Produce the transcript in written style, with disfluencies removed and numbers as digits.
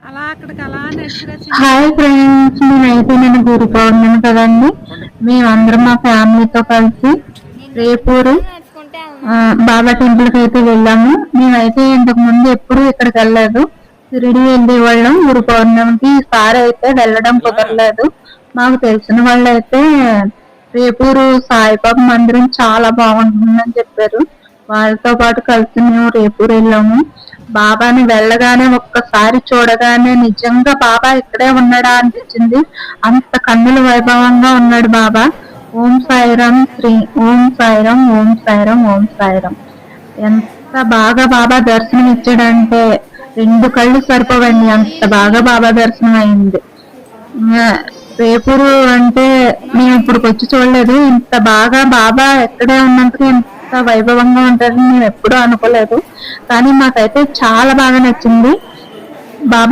Hi friends, నేనైతే నేను గురు పౌర్ణమి కదండి. మేమందరం మా ఫ్యామిలీతో కలిసి రేపూరు బాబా టెంపుల్ కి అయితే వెళ్ళాము. మేమైతే ఇంతకు ముందు ఎప్పుడు ఇక్కడికి వెళ్ళలేదు. షిరిడి వెళ్ళేవాళ్ళం గురు పౌర్ణమికి. ఈసారి అయితే వెళ్ళడం కుదరలేదు. మాకు తెలిసిన వాళ్ళు అయితే రేపూరు సాయిబాబా మందిరం చాలా బాగుంటుందని చెప్పారు. వాళ్ళతో పాటు కలిసి మేము రేపూరు వెళ్ళాము. బాబాని వెళ్ళగానే ఒక్కసారి చూడగానే నిజంగా బాబా ఇక్కడే ఉన్నాడా అనిపించింది. అంత కన్నుల వైభవంగా ఉన్నాడు బాబా. ఓం సాయిరామ్ శ్రీ ఓం సాయిరామ్ ఓం సాయిరామ్ ఓం సాయిరామ్. ఎంత బాగా బాబా దర్శనం ఇచ్చాడంటే 2 కళ్ళు సరిపోవండి, అంత బాగా బాబా దర్శనం అయింది. రేపూరు అంటే మేము ఇప్పుడు వచ్చి చూడలేదు. ఇంత బాగా బాబా ఎక్కడే ఉన్నందుకు ఇంత వైభవంగా ఉంటారని మేము ఎప్పుడూ అనుకోలేదు. కానీ మాకైతే చాలా బాగా నచ్చింది బాబా.